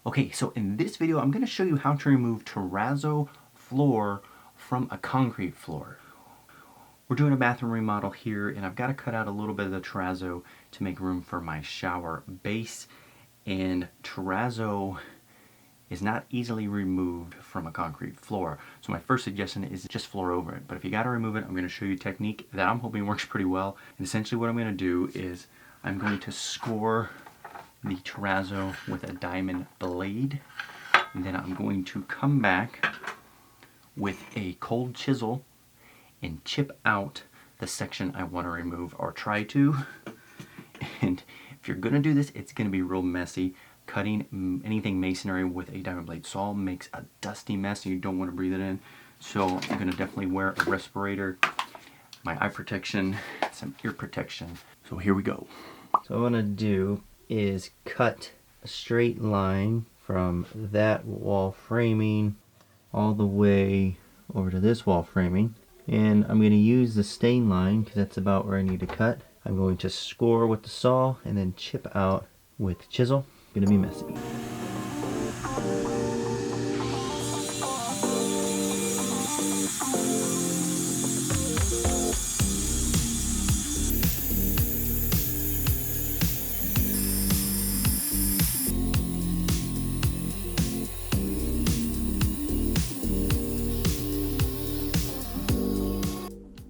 Okay, so in this video, I'm going to show you how to remove terrazzo floor from a concrete floor. We're doing a bathroom remodel here, and I've got to cut out a little bit of the terrazzo to make room for my shower base. And terrazzo is not easily removed from a concrete floor. So my first suggestion is just floor over it. But if you got to remove it, I'm going to show you a technique that I'm hoping works pretty well. And essentially what I'm going to do is I'm going to score the terrazzo with a diamond blade. And then I'm going to come back with a cold chisel and chip out the section I want to remove, or try to. And if you're going to do this, it's going to be real messy. Cutting anything masonry with a diamond blade saw makes a dusty mess and you don't want to breathe it in. So I'm going to definitely wear a respirator, my eye protection, some ear protection. So here we go. So what I'm going to do is cut a straight line from that wall framing all the way over to this wall framing. And I'm going to use the stain line because that's about where I need to cut. I'm going to score with the saw and then chip out with the chisel. Gonna be messy.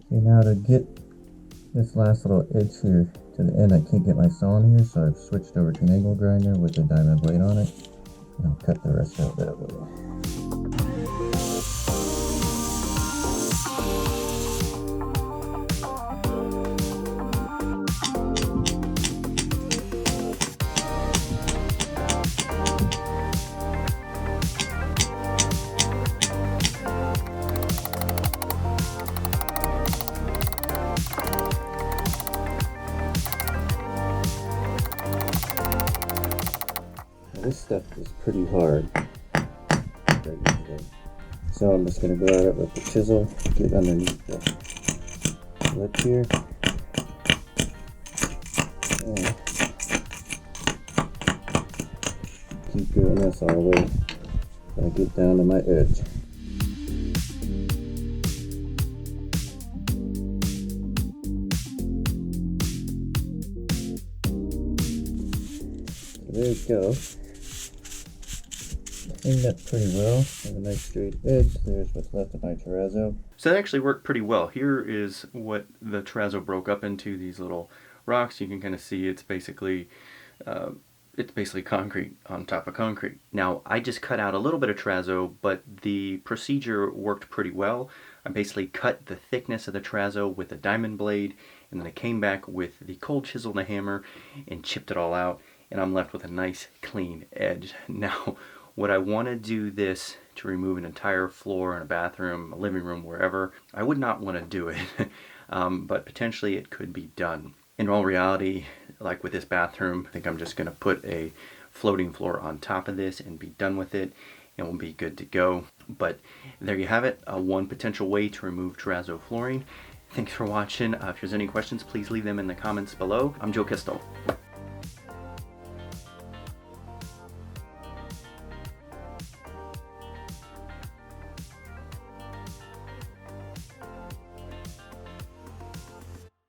Okay, now to get this last little edge here to the end, I can't get my saw in here, so I've switched over to an angle grinder with a diamond blade on it, and I'll cut the rest out that way. This stuff is pretty hard, so I'm just going to go at it with the chisel, get underneath the lip here, and keep doing this all the way until I get down to my edge. So there you go. Cleaned up pretty well. Have a nice straight edge. There's what's left of my terrazzo. So that actually worked pretty well. Here is what the terrazzo broke up into, these little rocks. You can kind of see it's basically concrete on top of concrete. Now I just cut out a little bit of terrazzo, but the procedure worked pretty well. I basically cut the thickness of the terrazzo with a diamond blade, and then I came back with the cold chisel and a hammer and chipped it all out, and I'm left with a nice clean edge. Now would I want to do this to remove an entire floor in a bathroom, a living room, wherever? I would not want to do it, but potentially it could be done. In all reality, like with this bathroom, I think I'm just going to put a floating floor on top of this and be done with it, and we'll be good to go. But there you have it, one potential way to remove terrazzo flooring. Thanks for watching. If there's any questions, please leave them in the comments below. I'm Joe Kistel.